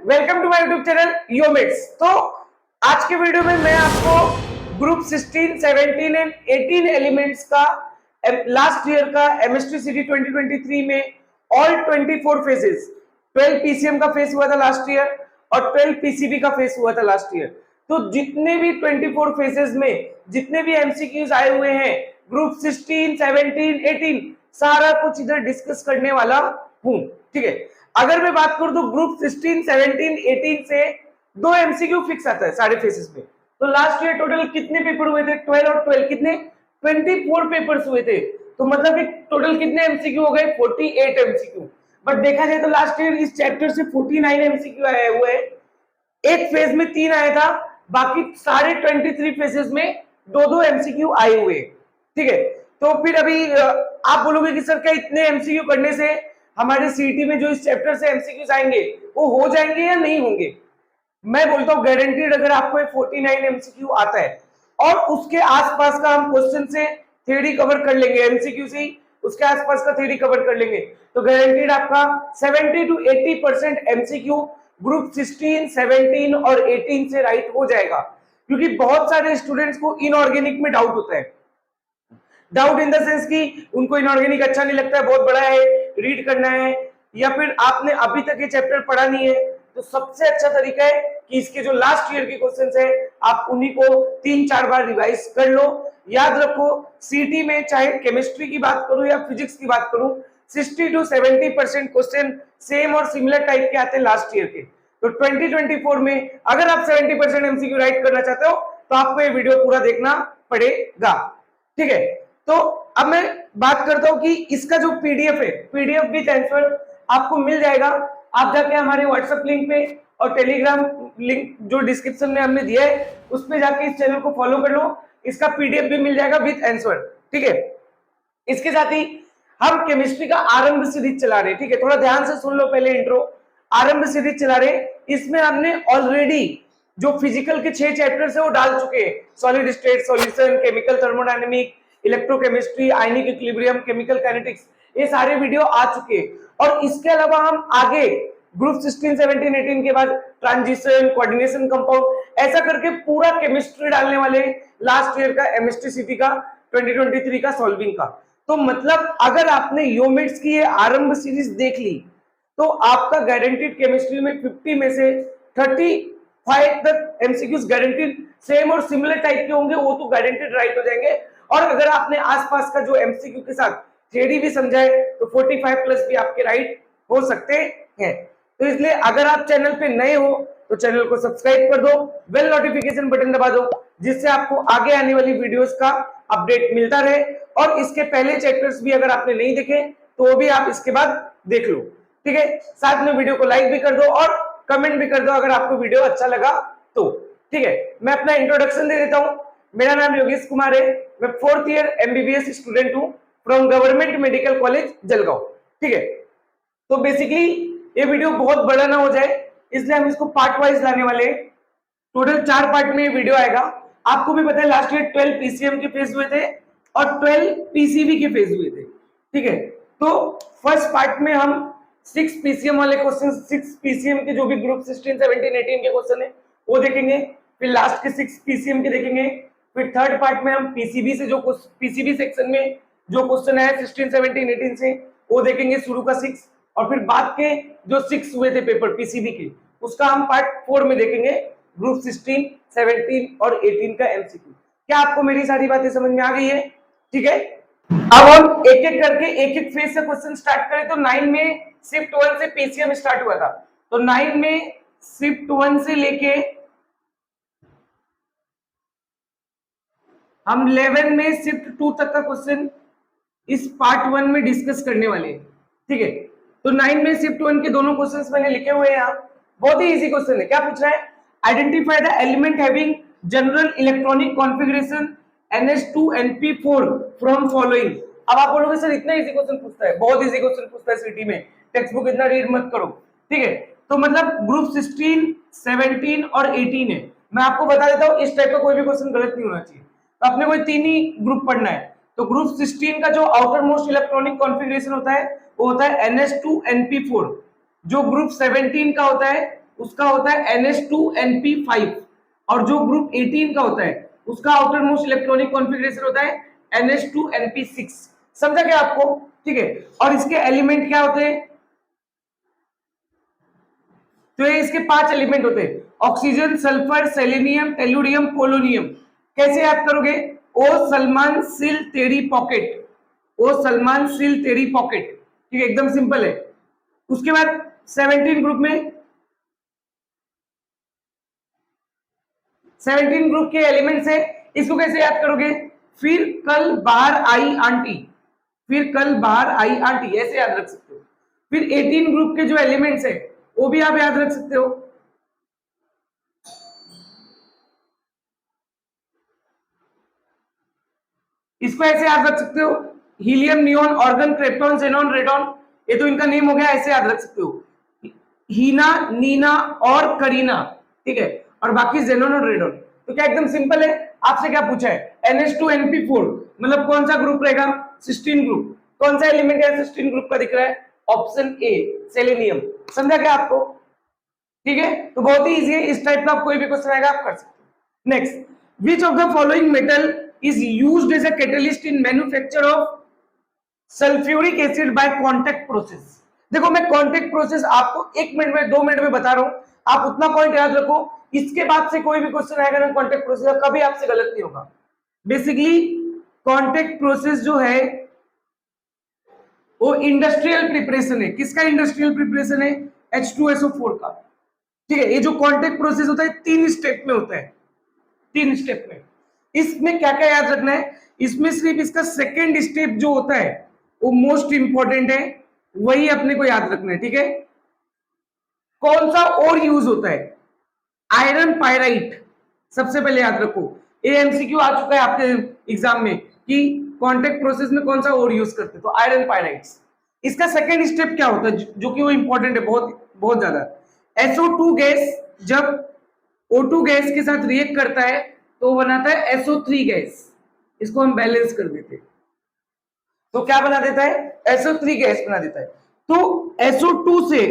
Welcome to my YouTube channel योमिट्स। तो आज के वीडियो में मैं आपको ग्रुप 16, 17 एंड 18 एलिमेंट्स का लास्ट ईयर का एमएसटी सिटी 2023 में ऑल 24 फेजेस, 12 पीसीएम का फेस हुआ था लास्ट ईयर और 12 पीसीबी का फेस हुआ था लास्ट ईयर। तो जितने भी 24 फेजेस में जितने भी एमसीक्यूज आए हुए हैं ग्रुप 16, 17, 18 सारा कुछ इधर डिस्कस करने वाला हूं। ठीक है, अगर मैं बात करूं तो ग्रुप 16, 17, 18 से दो एमसीक्यू फिक्स आता है सारे फेसेस में। तो लास्ट ईयर टोटल कितने पेपर हुए थे? 12 और 12 कितने 24 पेपर्स हुए थे। तो मतलब कि टोटल कितने एमसीक्यू हो गए? 48 एमसीक्यू। बट देखा जाए तो लास्ट ईयर इस चैप्टर से 49 एमसीक्यू आए हुए हैं। एक फेज में 3 आया था, बाकी सारे 23 फेजेस में दो दो एमसीक्यू आए हुए। ठीक है, तो फिर अभी आप बोलोगे कि सर क्या इतने एमसीक्यू करने से हमारे सीटी में जो इस चैप्टर से एमसीक्यूज आएंगे वो हो जाएंगे या नहीं होंगे? मैं बोलता हूँ गारंटीड, अगर आपको 49 एमसीक्यू आता है और उसके आसपास का हम क्वेश्चन से थ्योरी कवर कर लेंगे, एमसीक्यू से ही उसके आसपास का थ्योरी कवर कर लेंगे, तो गारंटीड आपका 70 to 80% एमसीक्यू ग्रुप 16, 17 और 18 से राइट हो जाएगा। क्योंकि बहुत सारे स्टूडेंट्स को इनऑर्गेनिक में डाउट होता है। डाउट इन द सेंस कि उनको इनऑर्गेनिक अच्छा नहीं लगता है, बहुत बड़ा है, रीड करना है, या फिर आपने अभी तक ये चैप्टर पढ़ा नहीं है। तो सबसे अच्छा तरीका है कि इसके जो लास्ट ईयर के क्वेश्चंस है आप उन्हीं को 3-4 बार रिवाइज कर लो। याद रखो, सीटी में चाहे केमिस्ट्री की बात करूं या फिजिक्स की बात करूं, 60 to 70% क्वेश्चन सेम और सिमिलर टाइप के आते हैं लास्ट ईयर के। तो 2024 में अगर आप 70% एमसीक्यू राइट करना चाहते हो तो आपको ये वीडियो पूरा देखना पड़ेगा। ठीक है, तो अब मैं बात करता हूं कि इसका जो पीडीएफ है, पीडीएफ विद आंसर आपको मिल जाएगा। आप जाके हमारे व्हाट्सएप लिंक पे और टेलीग्राम लिंक जो डिस्क्रिप्शन में हमने दिया है उस पे जाके इस चैनल को फॉलो कर लो, इसका पीडीएफ भी मिल जाएगा विद आंसर। ठीक है, इसके साथ ही हम केमिस्ट्री का आरंभ सीरीज चला रहे हैं। ठीक है, थोड़ा ध्यान से सुन लो, पहले इंट्रो। आरंभ सीरीज चला रहे, इसमें हमने ऑलरेडी जो फिजिकल के 6 चैप्टर्स है वो डाल चुके हैं। Solid state solution, chemical thermodynamic, electrochemistry, ionic equilibrium, chemical kinetics, ये सारे वीडियो आ चुके हैं। और इसके अलावा हम आगे ग्रुप 16, 17, 18 के बाद ट्रांजिशन, कोऑर्डिनेशन, कंपाउंड, ऐसा करके पूरा केमिस्ट्री डालने वाले लास्ट ईयर का एमएसटी सिटी का 2023 का सॉल्विंग का। तो मतलब अगर आपने योमिट्स की ये आरंभ सीरीज देख ली तो आपका गारंटीड केमिस्ट्री में 50 में से 35 तक एमसीक्यूज गारंटीड सेम और सिमिलर टाइप के होंगे, वो तो गारंटीड राइट हो जाएंगे। और अगर आपने आसपास का जो एमसीक्यू के साथ थ्योरी भी समझाए तो 45 प्लस भी आपके राइट हो सकते हैं। तो इसलिए अगर आप चैनल पे नए हो तो चैनल को सब्सक्राइब कर दो, बेल नोटिफिकेशन बटन दबा दो, जिससे आपको आगे आने वाली वीडियोस का अपडेट मिलता रहे। और इसके पहले चैप्टर्स भी अगर आपने नहीं देखे तो वो भी आप इसके बाद देख लो। ठीक है, साथ में वीडियो को लाइक भी कर दो और कमेंट भी कर दो अगर आपको वीडियो अच्छा लगा तो। ठीक है, मैं अपना इंट्रोडक्शन दे देता हूं। मेरा नाम योगेश कुमार है, मैं 4th ईयर एमबीबीएस स्टूडेंट हूं from government medical college Jalgaon. ठीक है, तो बेसिकली ये वीडियो बहुत बड़ा ना हो जाए इसलिए हम इसको पार्ट वाइज लाने वाले हैं। टोटल 4 पार्ट में ये वीडियो आएगा। आपको भी पता है लास्ट ईयर 12 पीसीएम के फेज हुए थे और 12 पीसीबी के फेज हुए थे। ठीक है, तो फर्स्ट पार्ट में हम 6 पीसीएम वाले क्वेश्चन, 6 पीसीएम के जो भी ग्रुप 16, 17, 18 के क्वेश्चन है वो देखेंगे, फिर लास्ट के 6 पीसीएम के देखेंगे, फिर थर्ड पार्ट में हम पीसीबी से जो पीसीबी सेक्शन में जो क्वेश्चन है 16, 17, 18 से वो देखेंगे, शुरू का 6, और फिर बाद के जो 6 हुए थे पेपर पीसीबी के उसका हम पार्ट 4 में देखेंगे, ग्रुप 16, 17 और 18 का एमसीक्यू। क्या आपको मेरी सारी बातें समझ में आ गई है? ठीक है, अब हम एक एक करके एक एक फेज से क्वेश्चन स्टार्ट करें। तो 9 में शिफ्ट 1 से पीसीएम स्टार्ट हुआ था, तो 9 में शिफ्ट 1 से लेके हम 11 में शिफ्ट 2 तक का क्वेश्चन इस पार्ट 1 में डिस्कस करने वाले हैं। ठीक है, तो 9 में शिफ्ट 1 के दोनों क्वेश्चंस मैंने लिखे हुए हैं यहाँ। बहुत ही इजी क्वेश्चन है। क्या पूछ रहा है? Identify the element having general electronic configuration NH2NP4 from following. अब आप बोलोगे सर इतना इजी क्वेश्चन पूछता है? बहुत इजी क्वेश्चन पूछता है सीटी में, टेक्स्ट बुक इतना रीड मत करो। ठीक है, तो मतलब ग्रुप 16, 17 और 18 है। मैं आपको बता देता हूँ इस टाइप का कोई भी क्वेश्चन गलत नहीं होना चाहिए। तो अपने को 3 ही ग्रुप पढ़ना है। तो ग्रुप 16 का जो आउटर मोस्ट इलेक्ट्रॉनिक कॉन्फ़िगरेशन होता है वो होता है NH2NP4। जो ग्रुप 17 का होता है उसका होता है NH2NP5, और जो ग्रुप 18 का होता है उसका आउटर मोस्ट इलेक्ट्रॉनिक कॉन्फ़िगरेशन होता है NH2NP6। समझा क्या आपको? ठीक है। और इसके एलिमेंट क्या होते हैं? तो ये इसके 5 एलिमेंट होते हैं, oxygen, sulphur, selenium, tellurium, polonium. कैसे याद करोगे? ओ सलमान सिल तेरी पॉकेट, ओ सलमान सिल तेरी पॉकेट। ठीक है, एकदम सिंपल है। उसके बाद 17 ग्रुप में 17 ग्रुप के एलिमेंट्स है, इसको कैसे याद करोगे? फिर कल बाहर आई आंटी, फिर कल बाहर आई आंटी, ऐसे याद रख सकते हो। फिर 18 ग्रुप के जो एलिमेंट्स है वो भी आप याद रख सकते हो। इसको ऐसे याद रख सकते हो, helium, neon, organ, krypton, xenon, radon. ये तो इनका नेम हो गया, ऐसे याद रख सकते हो, हीना, नीना और करीना। ठीक है, और बाकी जेनॉन और रेडॉन। तो क्या एकदम सिंपल है। आपसे क्या पूछा है? NH2NP4 मतलब कौन सा ग्रुप रहेगा? Sixteen group. कौन सा एलिमेंट है सिस्टीन ग्रुप का दिख रहा है? Option A, selenium. समझा क्या आपको? ठीक है, तो बहुत ही इजी है, इस टाइप का कोई भी क्वेश्चन आएगा आप कर सकते हो। Next, which of the following metal is used as a catalyst in manufacture of sulphuric acid by contact process? देखो मैं कांटेक्ट प्रोसेस आपको 1 मिनट में 2 मिनट में बता रहा हूं, आप उतना पॉइंट याद रखो। इसके बाद से कोई भी क्वेश्चन आएगा ना कांटेक्ट प्रोसेस, कभी आपसे गलत नहीं होगा। बेसिकली कांटेक्ट प्रोसेस जो है वो इंडस्ट्रियल प्रिपरेशन है। किसका इंडस्ट्रियल प्रिपरेशन है? H2SO4 का। ठीक है, ये जो कांटेक्ट प्रोसेस होता है 3 स्टेप में होता है, 3 स्टेप में। इसमें क्या क्या याद रखना है? इसमें सिर्फ इसका सेकेंड स्टेप जो होता है वो मोस्ट इंपॉर्टेंट है, वही अपने को याद रखना है। ठीक है, कौन सा और यूज होता है? Iron pyrite. सबसे पहले याद रखो, ये एमसीक्यू आ चुका है आपके एग्जाम में कि कांटेक्ट प्रोसेस में कौन सा और यूज करते हैं, तो आयरन पायराइट्स। इसका सेकेंड स्टेप क्या होता है जो कि वो इंपॉर्टेंट है बहुत बहुत ज्यादा? SO2 गैस जब O2 गैस के साथ रिएक्ट करता है तो वो बनाता है SO3 गैस। इसको हम बैलेंस कर देते हैं, तो क्या बना देता है? SO3 गैस बना देता है। तो SO2 से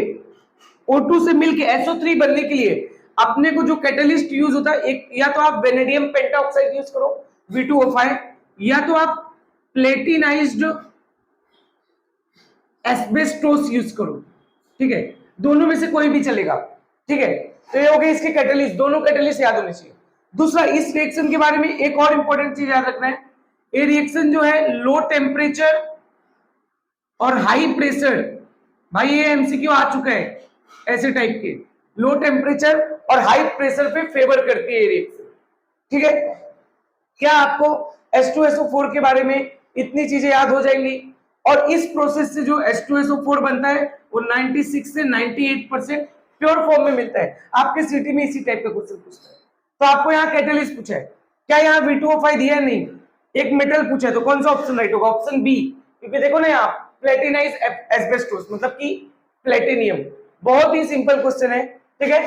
O2 से मिलके SO3 बनने के लिए अपने को जो कैटलिस्ट यूज होता है, एक या तो आप वेनेडियम पेंटाऑक्साइड यूज करो V2O5, या तो आप प्लेटिनाइज्ड एस्बेस्टोस यूज करो। ठीक है, दोनों में से कोई भी चलेगा। ठीक है, तो ये हो गए इसके कैटलिस्ट, दोनों कैटलिस्ट याद होने चाहिए। दूसरा, इस रिएक्शन के बारे में एक और इंपॉर्टेंट चीज याद रखना है, ये रिएक्शन जो है लो टेम्परेचर और हाई प्रेशर, भाई ये एमसीक्यू आ चुका है ऐसे टाइप के, लो टेम्परेचर और हाई प्रेशर पे फेवर करती है ये रिएक्शन। ठीक है, क्या आपको H2SO4 के बारे में इतनी चीजें याद हो जाएंगी? और इस प्रोसेस से जो H2SO4 बनता है वो 96 से 98% प्योर फॉर्म में मिलता है। आपके सिटी में इसी टाइप का क्वेश्चन पूछता है। तो आपको यहाँ कैटलिस्ट पूछा है, क्या यहाँ V2O5 दिया है? नहीं। एक मेटल पूछा है, तो कौन सा ऑप्शन राइट होगा? ऑप्शन बी, क्योंकि देखो ना यहाँ प्लेटिनाइज एस्बेस्टोस मतलब कि प्लेटिनियम। बहुत ही सिंपल क्वेश्चन है। ठीक है,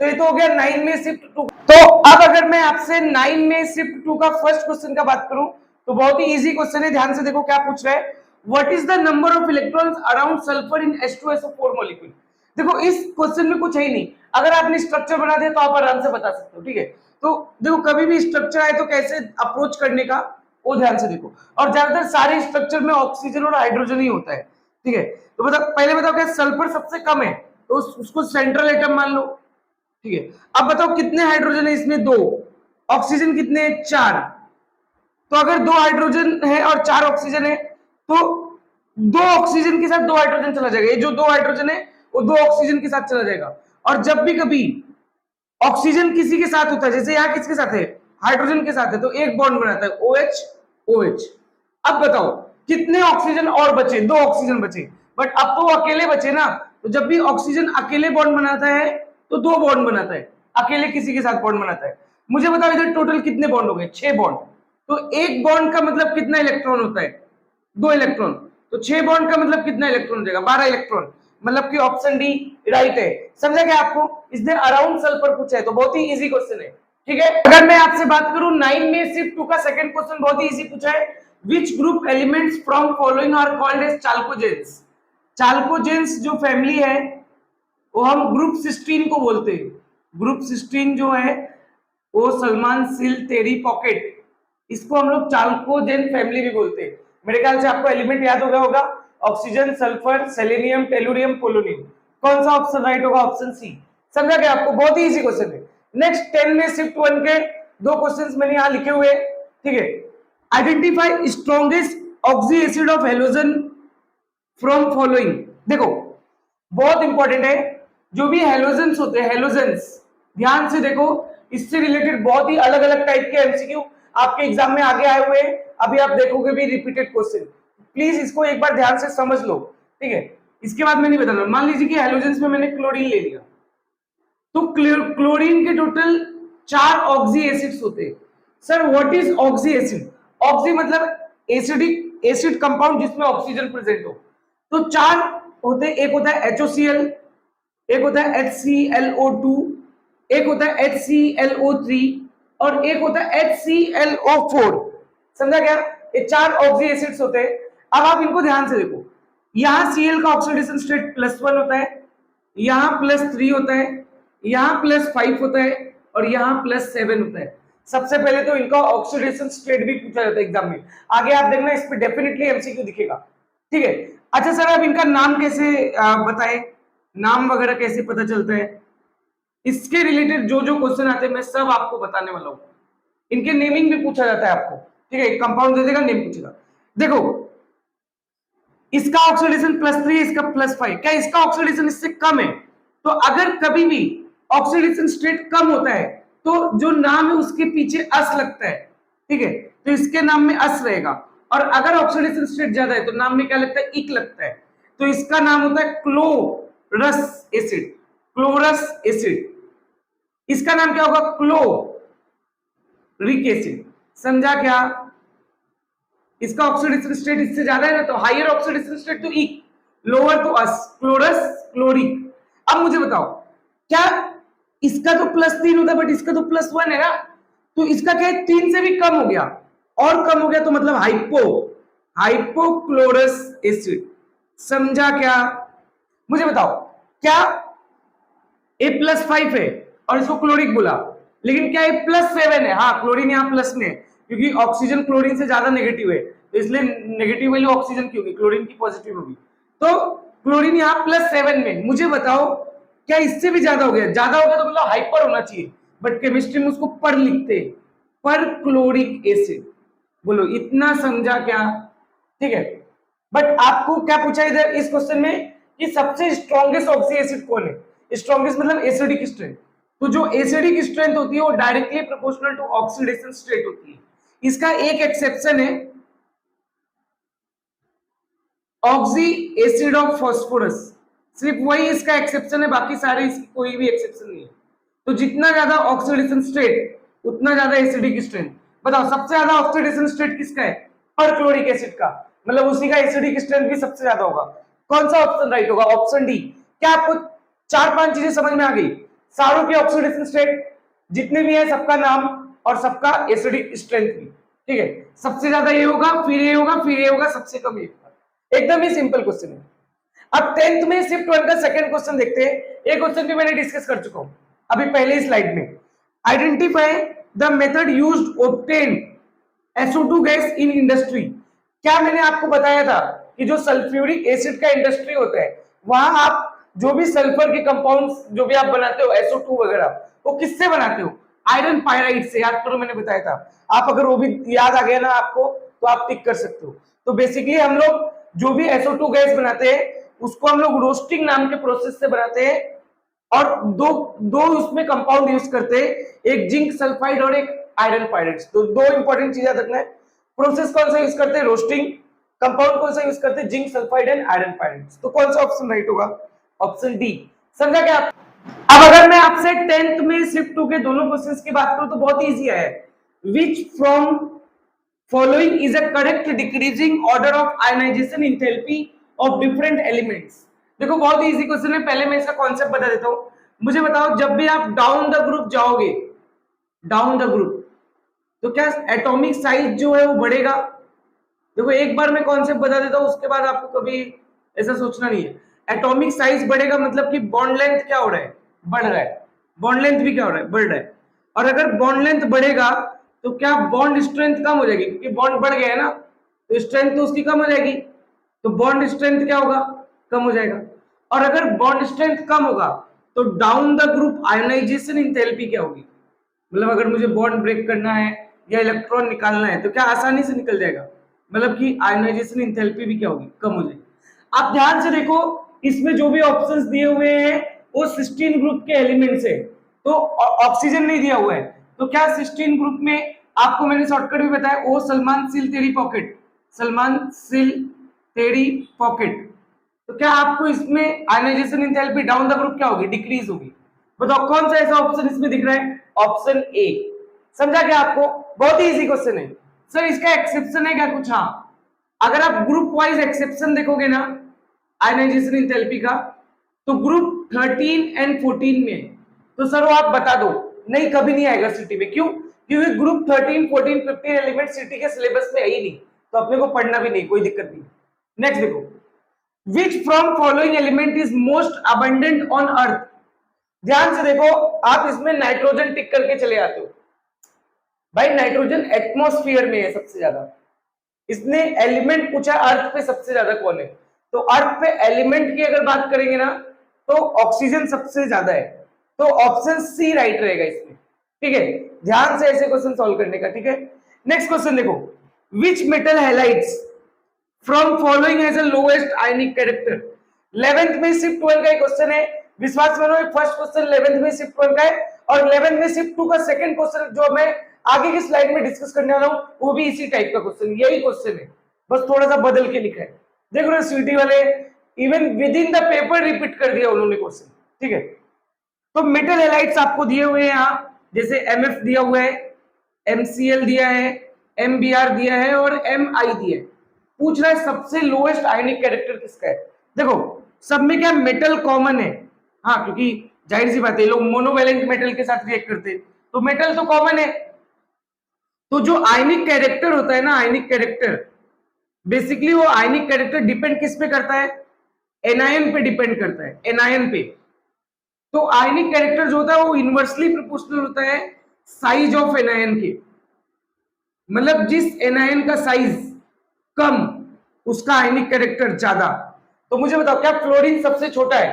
तो ये तो हो गया 9 में शिफ्ट 2। तो अब अगर मैं आपसे 9 में शिफ्ट 2 का फर्स्ट क्वेश्चन का बात करूं तो बहुत ही इजी क्वेश्चन है, ध्यान से देखो क्या पूछ रहा है। What is the number of electrons around sulphur in H2SO4 molecule? देखो इस क्वेश्चन में कुछ है ही नहीं, अगर आपने स्ट्रक्चर बना दिया तो आप आराम से बता सकते हो। ठीक है, तो देखो कभी भी स्ट्रक्चर आए तो कैसे अप्रोच करने का वो ध्यान से देखो, और ज्यादातर सारे स्ट्रक्चर में ऑक्सीजन और हाइड्रोजन ही होता है। ठीक है, तो बताओ पहले बताओ क्या सल्फर सबसे कम है तो उसको सेंट्रल एटम मान लो। ठीक है, अब बताओ कितने हाइड्रोजन है इसमें? 2। ऑक्सीजन कितने? 4। तो अगर 2 हाइड्रोजन है और 4 ऑक्सीजन है तो 2 ऑक्सीजन के साथ 2 हाइड्रोजन चला जाएगा, ये जो 2 हाइड्रोजन है वो 2 ऑक्सीजन के साथ चला जाएगा। और जब भी कभी ऑक्सीजन किसी के साथ होता है, जैसे यहाँ किसके साथ है? हाइड्रोजन के साथ है, तो एक बॉन्ड बनाता है OH OH। अब बताओ कितने ऑक्सीजन और बचे? 2 ऑक्सीजन बचे, बट अब तो वो अकेले बचे ना। तो जब भी ऑक्सीजन अकेले बॉन्ड बनाता है तो 2 बॉन्ड बनाता है, अकेले किसी के साथ बॉन्ड बनाता है। मुझे बताओ इधर टोटल कितने बॉन्ड हो गए? 6 बॉन्ड। तो एक बॉन्ड का मतलब कितना इलेक्ट्रॉन होता है? 2 इलेक्ट्रॉन। तो 6 बॉन्ड का मतलब कितना इलेक्ट्रॉन हो जाएगा? 12 इलेक्ट्रॉन। मतलब कि ऑप्शन डी राइट है। समझा क्या आपको? इसने अराउंड सल्फर पूछा है, तो बहुत ही इजी क्वेश्चन है। ठीक है, अगर मैं आपसे बात करूं 9 में शिफ्ट 2 का सेकंड क्वेश्चन बहुत ही इजी पूछा है, which group elements from following are called as chalcogens? Chalcogens जो फैमिली है वो हम ग्रुप सिस्टीन को बोलते हैं। ग्रुप सिस्टीन जो है वो सलमान सिल तेरी पॉकेट, इसको हम लोग चाल्कोजेन फैमिली भी बोलते हैं। मेरे ख्याल से आपको एलिमेंट याद हो गया होगा, oxygen, sulphur, selenium, tellurium, polonium. कौन सा ऑप्शन राइट होगा? Option C. समझा क्या आपको? बहुत ही इजी क्वेश्चन है। नेक्स्ट 10 में शिफ्ट 1 के दो क्वेश्चंस मैंने यहां लिखे हुए, ठीक है। Identify strongest oxy acid of halogen from following. देखो बहुत इंपॉर्टेंट है, जो भी हेलोजेंस होते हैं, हेलोजेंस ध्यान से देखो, इससे रिलेटेड बहुत ही अलग अलग टाइप के एमसीक्यू आपके एग्जाम में आगे आए हुए हैं। अभी आप देखोगे भी रिपीटेड क्वेश्चन, प्लीज इसको एक बार ध्यान से समझ लो, ठीक है। इसके बाद मैं नहीं बता रहा, मान लीजिए कि हेलोजेंस में मैंने क्लोरीन ले लिया, तो क्लोरीन के टोटल 4 ऑक्सी एसिड्स होते हैं। Sir what is oxy acid? Oxy मतलब एसिडिक एसिड कंपाउंड जिसमें ऑक्सीजन प्रेजेंट हो। तो 4 होते, एक होता है HOCl, एक होता है HClO2, एक होता है HClO3 और एक होता है HClO4। समझा क्या? ये 4 ऑक्सी एसिड्स होते हैं। अब आप इनको ध्यान से देखो, यहां Cl का ऑक्सीडेशन स्टेट +1 होता है, यहां +3 होता है, यहां +5 होता है और यहां +7 होता है। सबसे पहले तो इनका ऑक्सीडेशन स्टेट भी पूछा जाता है एग्जाम में, आगे आप देखना इस पे डेफिनेटली एमसीक्यू दिखेगा, ठीक है। अच्छा सर अब इनका नाम कैसे बताएं, नाम वगैरह कैसे पता चलता है, इसके रिलेटेड जो जो क्वेश्चन आते हैं मैं सब आपको बताने वाला हूं। इनके नेमिंग भी पूछा जाता है आपको, ठीक है। कंपाउंड दे देगा, नेम पूछेगा। देखो इसका ऑक्सीडेशन +3, इसका +5, क्या इसका ऑक्सीडेशन इससे कम है? तो अगर कभी भी ऑक्सीडेशन स्टेट कम होता है तो जो नाम है उसके पीछे अस लगता है, ठीक है। तो इसके नाम में अस रहेगा। और अगर ऑक्सीडेशन स्टेट ज्यादा है तो नाम में क्या लगता है? इक लगता है। तो इसका नाम होता है क्लोरस एसिड, क्लोरस एसिड। इसका नाम क्या होगा? Chloric acid. समझा क्या? इसका ऑक्सीडेशन स्टेट इससे ज्यादा है ना, तो हायर ऑक्सीडेशन स्टेट तो इक, लोअर तो अस, क्लोरस क्लोरिक। अब मुझे बताओ, क्या इसका तो +3 होता है बट इसका तो +1 है ना, तो इसका क्या है? 3 से भी कम हो गया, और कम हो गया तो मतलब हाइपोक्लोरस एसिड। समझा क्या? मुझे बताओ, क्या ए +5 है और इसको क्लोरिक बोला, लेकिन क्या ये +7 है? हाँ क्लोरीन यहाँ प्लस में है, क्योंकि ऑक्सीजन क्लोरीन से ज्यादा नेगेटिव है, तो इसलिए नेगेटिव वैल्यू ऑक्सीजन की होगी, क्लोरीन की पॉजिटिव होगी। तो क्लोरीन यहाँ +7 में। मुझे बताओ क्या इससे भी ज्यादा हो गया? ज्यादा हो गया तो मतलब हाइपर होना चाहिए, बट केमिस्ट्री में उसको पर लिखते, पर क्लोरिक एसिड। बोलो इतना समझा क्या? ठीक है। बट आपको क्या पूछा इधर इस क्वेश्चन में कि सबसे स्ट्रॉन्गेस्ट ऑक्सी एसिड कौन है? स्ट्रॉन्गेस्ट मतलब एसिडिक स्ट्रेंथ। तो जो एसिडिक स्ट्रेंथ होती है वो directly proportional to oxidation state होती है। इसका एक एक्सेप्शन है, ऑक्सी एसिड ऑफ फास्फोरस, सिर्फ वही इसका एक्सेप्शन है, बाकी सारे इसकी कोई भी एक्सेप्शन नहीं है। तो जितना ज्यादा ऑक्सीडेशन स्टेट उतना ज्यादा एसिडिक स्ट्रेंथ। बताओ सबसे ज्यादा ऑक्सीडेशन स्टेट किसका है? पर क्लोरिक एसिड का, मतलब उसी का एसिडिक स्ट्रेंथ भी सबसे ज्यादा होगा। कौन सा ऑप्शन राइट होगा? Option D. क्या आपको 4-5 चीजें समझ में आ गई? सारों के ऑक्सीडेशन स्टेट जितने भी है सबका नाम और सबका एसिडिक स्ट्रेंथ भी, ठीक है। सबसे ज्यादा ये होगा, फिर ये होगा, फिर ये होगा, सबसे कम ये होगा। एकदम ही सिंपल क्वेश्चन है। अब 10th में शिफ्ट 1 का सेकंड क्वेश्चन देखते हैं। एक क्वेश्चन भी मैंने डिस्कस कर चुका हूं अभी पहले ही स्लाइड में। Identify the method used obtain SO2 gas in industry. क्या मैंने आपको बताया था कि जो सल्फ्यूरिक एसिड का इंडस्ट्री होता है वहां आप जो भी सल्फर के कंपाउंड्स जो भी आप बनाते हो SO2 वगैरह, वो किससे बनाते हो? आयरन पायराइड से। याद करो मैंने बताया था, आप अगर वो भी याद आ गया ना आपको तो आप टिक कर सकते हो। तो बेसिकली हम लोग जो भी SO2 गैस बनाते हैं उसको हम लोग रोस्टिंग नाम के प्रोसेस से बनाते हैं, और दो दो उसमें कंपाउंड यूज करते हैं, एक जिंक सल्फाइड और एक आयरन पायराइड। तो दो इंपॉर्टेंट चीजें रखना है। प्रोसेस कौन सा यूज करते हैं? रोस्टिंग। कंपाउंड कौन सा यूज करते हैं? Zinc sulphide and iron pyrite. तो कौन सा ऑप्शन राइट होगा? Option D. समझा क्या? अब अगर मैं आपसे 10th में शिफ्ट 2 के दोनों क्वेश्चंस की बात करूं तो बहुत इजी है। Which from following is a correct decreasing order of ionisation enthalpy of different elements. देखो बहुत इजी क्वेश्चन है, पहले मैं इसका कॉन्सेप्ट बता देता हूं। मुझे बताओ जब भी आप डाउन द ग्रुप जाओगे, डाउन द ग्रुप, तो क्या एटॉमिक साइज जो है वो बढ़ेगा? देखो एक बार मैं कॉन्सेप्ट बता देता हूं, उसके बाद आपको कभी ऐसा सोचना नहीं है। एटॉमिक साइज बढ़ेगा मतलब कि बॉन्ड लेंथ क्या हो रहा है, बढ़ रहा है, बॉन्ड लेंथ भी क्या हो रहा है, बढ़ रहा है। और अगर बॉन्ड लेंथ बढ़ेगा तो क्या बॉन्ड स्ट्रेंथ कम हो जाएगी, क्योंकि बॉन्ड बढ़ गया है ना, तो स्ट्रेंथ तो उसकी कम हो जाएगी, तो बॉन्ड स्ट्रेंथ क्या होगा, कम हो जाएगा। और अगर बॉन्ड स्ट्रेंथ कम होगा तो down the group ionisation enthalpy क्या होगी, मतलब अगर मुझे बॉन्ड ब्रेक करना है या इलेक्ट्रॉन निकालना है तो क्या आसानी से निकल जाएगा, मतलब कि आयोनाइजेशन इंथैल्पी भी क्या होगी, कम हो जाएगी। आप ध्यान से देखो, इसमें जो भी ऑप्शंस दिए हुए हैं वो सिस्टीन ग्रुप के एलिमेंट्स है, तो ऑक्सीजन नहीं दिया हुआ है, तो क्या सिस्टीन ग्रुप में आपको मैंने शॉर्टकट भी बताया, ओ सलमान सिल तेरी पॉकेट, सलमान सिल तेरी पॉकेट। तो क्या आपको इसमें ionisation enthalpy down the group क्या होगी, डिक्रीज होगी। बताओ कौन सा ऐसा ऑप्शन इसमें दिख रहा है, ऑप्शन ए। समझा क्या आपको, बहुत ही इजी क्वेश्चन है। सर इसका एक्सेप्शन है क्या कुछ, हाँ, अगर आप ग्रुप वाइज एक्सेप्शन देखोगे ना आयोनाइजेशन एंथैल्पी का, तो ग्रुप 13 एंड 14 में, तो सर वो आप बता दो, नहीं कभी नहीं आएगा सिटी में, क्यों, क्योंकि ग्रुप 13 14 15 एलिमेंट सिटी के सिलेबस में है ही नहीं, तो अपने को पढ़ना भी नहीं, कोई दिक्कत नहीं। नेक्स्ट देखो, Which from following element is most abundant on earth? ध्यान से देखो, आप इसमें नाइट्रोजन टिक करके चले आते हो, भाई नाइट्रोजन एटमॉस्फेयर में है सबसे ज्यादा, इसने एलिमेंट पूछा अर्थ पे सबसे ज्यादा कौन है, तो अर्थ पे एलिमेंट की अगर बात करेंगे ना तो ऑक्सीजन सबसे ज्यादा है, तो ऑप्शन सी राइट रहेगा इसमें, ठीक है। ध्यान से ऐसे क्वेश्चन सॉल्व करने का, ठीक है। नेक्स्ट क्वेश्चन देखो, which metal halides from following as a lowest ionic character. 11th में शिफ्ट 1 का एक क्वेश्चन है, विश्वास मानो फर्स्ट क्वेश्चन 11th में शिफ्ट 1 का है, और 11th में शिफ्ट 2 का सेकंड क्वेश्चन जो मैं आगे की स्लाइड में डिस्कस करने वाला हूं वो भी इसी टाइप का क्वेश्चन, यही क्वेश्चन है, बस थोड़ा सा बदल के लिखा है। देखो ना सीटी वाले even with in the paper repeat कर दिया उन्होंने क्वेश्चन, ठीक है। तो मेटल हैलाइड्स आपको दिए हुए हैं यहाँ, जैसे एमएफ दिया हुआ है, एमसीएल दिया है, एमबीआर दिया है और एमआई दिया है। पूछ रहा है सबसे लोएस्ट आयनिक कैरेक्टर किसका है। देखो सब में क्या मेटल कॉमन है, हाँ, क्योंकि जाहिर सी बात है लोग मोनोवैलेंट मेटल के साथ रिएक्ट करते हैं, तो मेटल तो कॉमन है। तो जो आयनिक कैरेक्टर होता है ना, आयनिक कैरेक्टर, बेसिकली वो आयनिक कैरेक्टर डिपेंड किस पे करता है, एनायन पे डिपेंड करता है, एनायन पे। तो आयनिक कैरेक्टर जो होता है वो इनवर्सली प्रोपोर्शनल होता है साइज ऑफ एनायन के, मतलब जिस एनायन का साइज कम उसका आयनिक कैरेक्टर ज्यादा। तो मुझे बताओ क्या फ्लोरीन सबसे छोटा है,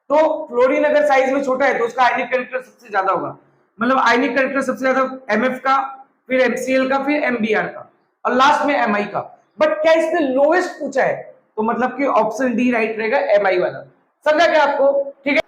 तो फ्लोरीन अगर साइज में छोटा है तो उसका आयनिक कैरेक्टर सबसे ज्यादा होगा, मतलब आयनिक कैरेक्टर सबसे ज्यादा एमएफ का, फिर एमसीएल का, फिर एमबीआर का, और लास्ट में एमआई का। बट क्या इसने लोएस्ट पूछा है, तो मतलब कि ऑप्शन डी राइट रहेगा, एमआई वाला। समझा क्या आपको, ठीक है।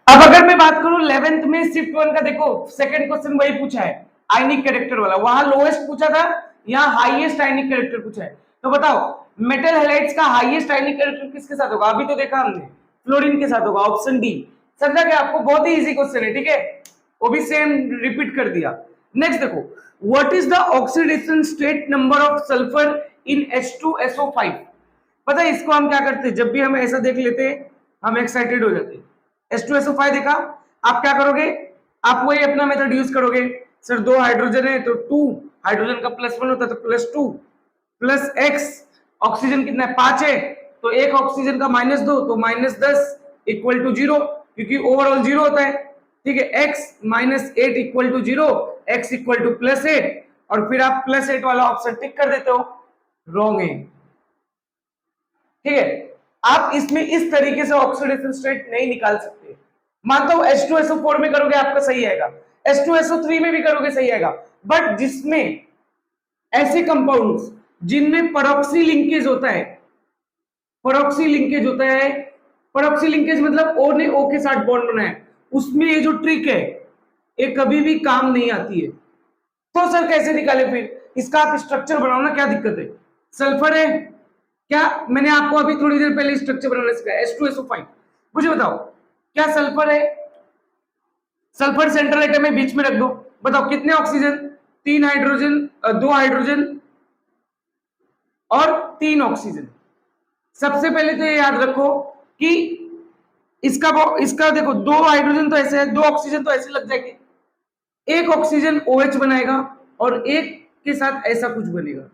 अब अगर मैं बात करूं 11th में शिफ्ट 1 का, देखो सेकंड क्वेश्चन वही पूछा है, आयनिक कैरेक्टर वाला, वहां लोएस्ट पूछा था, यहाँ हाईएस्ट आयनिक कैरेक्टर पूछा है। तो बताओ मेटल हैलाइड्स का हाईएस्ट आयनिक कैरेक्टर किसके साथ होगा, अभी तो देखा हमने फ्लोरीन के साथ होगा, ऑप्शन डी। समझा क्या आपको, बहुत ही इजी क्वेश्चन है, ठीक है, वो भी सेम रिपीट कर दिया। नेक्स्ट देखो, what is the oxidation state number of sulphur in H2SO5। पता है इसको हम क्या करते हैं, जब भी हम ऐसा देख लेते हैं हम एक्साइटेड हो जाते हैं। H2SO5 देखा, आप क्या करोगे, आप वही अपना मेथड यूज करोगे, सर 2 हाइड्रोजन है तो 2 हाइड्रोजन का +1 होता है तो +2 प्लस x, ऑक्सीजन कितना है 5 है, तो एक ऑक्सीजन का -2 तो -10 इक्वल टू 0, क्योंकि ओवरऑल 0 होता है, ठीक है। x -8 equal to 0, x equal to +8, और फिर आप +8 वाला ऑप्शन टिक कर देते हो, रॉन्ग है, ठीक है। आप इसमें इस तरीके से ऑक्सीडेशन स्टेट नहीं निकाल सकते। मानता हूं H2SO4 में करोगे आपका सही आएगा, H2SO3 में भी करोगे सही आएगा, बट जिसमें ऐसे कंपाउंड्स जिनमें परऑक्सी लिंकेज होता है, परऑक्सी लिंकेज होता है, परऑक्सी लिंकेज मतलब O ने O के साथ बॉन्ड बनाया, उसमें ये जो ट्रिक है ये कभी भी काम नहीं आती है। तो सर कैसे निकाले फिर, इसका आप स्ट्रक्चर बनाओ ना, क्या दिक्कत है। सल्फर है क्या, मैंने आपको अभी थोड़ी देर पहले स्ट्रक्चर बनाना सिखाया, H2SO5। मुझे बताओ क्या सल्फर है, सल्फर सेंट्रल एटम में बीच में रख दो, बताओ कितने ऑक्सीजन, 3 हाइड्रोजन, 2 हाइड्रोजन और 3 ऑक्सीजन। सबसे पहले तो ये याद रखो कि इसका देखो 2 हाइड्रोजन तो ऐसे है, 2 ऑक्सीजन तो ऐसे लग जाएंगे, एक ऑक्सीजन OH बनाएगा और एक के साथ ऐसा कुछ बनेगा,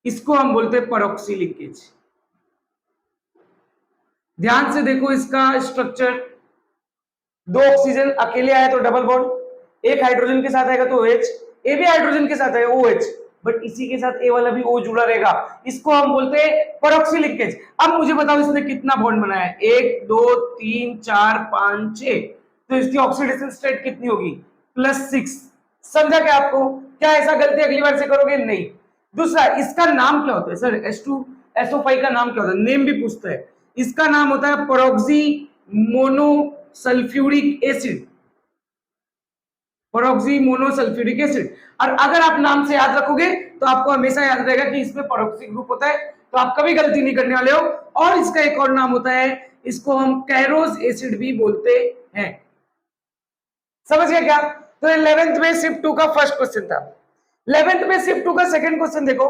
इसको हम बोलते हैं परऑक्सी लिंकेज। ध्यान से देखो इसका स्ट्रक्चर, दो ऑक्सीजन अकेले आए तो डबल बॉन्ड, एक हाइड्रोजन के साथ आएगा तो OH, ए भी हाइड्रोजन के साथ आएगा OH, बट इसी के साथ ए वाला भी O जुड़ा रहेगा, इसको हम बोलते हैं परऑक्सी लिंकेज। अब मुझे बताओ इसने कितना बॉन्ड बनाया है, 1 2 3 4 5 6, तो इसकी ऑक्सीडेशन स्टेट कितनी होगी, +6। समझा क्या आपको? क्या ऐसा गलती अगली बार से करोगे? नहीं। दूसरा, इसका नाम क्या होता है सर? H2SO5 का नाम क्या होता है? नेम भी पूछता है। इसका नाम होता है परऑक्सी मोनोसल्फ्यूरिक एसिड, परऑक्सी मोनोसल्फ्यूरिक एसिड। और अगर आप नाम से याद रखोगे तो आपको हमेशा याद रहेगा कि इसमें परऑक्सी ग्रुप होता है, तो आप कभी गलती नहीं करने वाले हो। और इसका एक और नाम होता है, इसको हम कैरोज एसिड भी बोलते हैं। समझ गया क्या? तो 11th में शिफ्ट 2 का फर्स्ट क्वेश्चन था। 11th में शिफ्ट 2 का सेकंड क्वेश्चन देखो,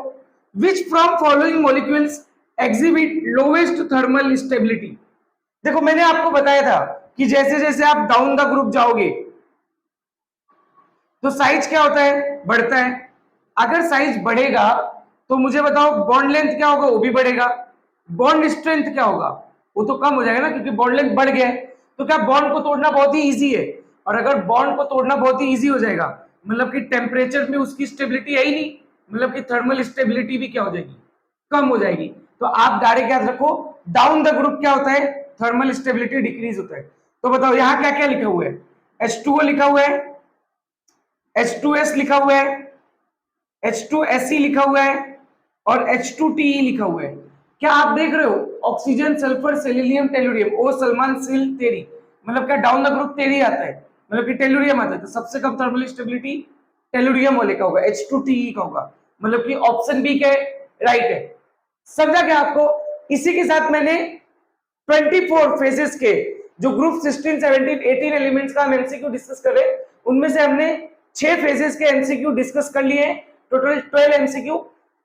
विच from following molecules exhibit lowest thermal stability. देखो मैंने आपको बताया था कि जैसे जैसे आप डाउन द ग्रुप जाओगे तो साइज क्या होता है? बढ़ता है। अगर साइज बढ़ेगा तो मुझे बताओ बॉन्ड लेंथ क्या होगा? वो भी बढ़ेगा। बॉन्ड स्ट्रेंथ क्या होगा? वो तो कम हो जाएगा ना, क्योंकि बॉन्ड लेंथ बढ़ गया है। तो क्या बॉन्ड को तोड़ना बहुत ही इजी है? और अगर बॉन्ड को तोड़ना बहुत ही इजी हो जाएगा, मतलब कि टेम्परेचर में उसकी स्टेबिलिटी है ही नहीं, मतलब कि थर्मल स्टेबिलिटी भी क्या हो जाएगी? कम हो जाएगी। तो आप डायरेक्ट याद रखो, डाउन द ग्रुप क्या होता है? थर्मल स्टेबिलिटी डिक्रीज होता है। तो बताओ यहाँ क्या क्या लिखा हुआ है? H2O लिखा हुआ है, H2S लिखा हुआ है, H2SE लिखा हुआ है और H2TE लिखा हुआ है। क्या आप देख रहे हो? ऑक्सीजन, सल्फर, सेलेनियम, टेलुरियम, ओ सलमान, सिल, तेरी, मतलब क्या डाउन द ग्रुप तेरी आता है, मतलब कि टेलुरियम आता है। तो सबसे कम थर्मल स्टेबिलिटी टेलुरियम वाले का होगा, H2TE का होगा, मतलब कि ऑप्शन बी क्या है? राइट है। समझा क्या आपको? इसी के साथ मैंने 24 फेजेस के जो ग्रुप 16 17 18 एलिमेंट्स का हम एमसीक्यू डिस्कस कर रहे हैं, उनमें से हमने 6 फेजेस के एमसीक्यू डिस्कस कर लिए हैं, टोटल 12 एमसीक्यू।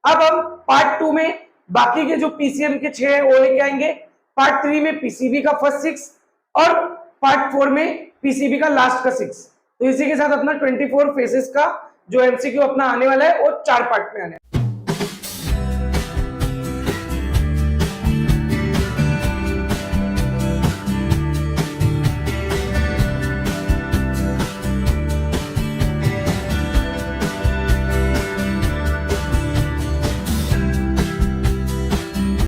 अब हम पार्ट 2 में बाकी के जो पीसीएम के 6 हैं वो लेके आएंगे, पार्ट 3 में पीसीबी का फर्स्ट 6 और पार्ट 4 में पीसीबी का लास्ट का 6। तो इसी के साथ अपना 24 फेजेस का जो एमसीक्यू अपना आने वाला है वो 4 पार्ट में आने वाला है।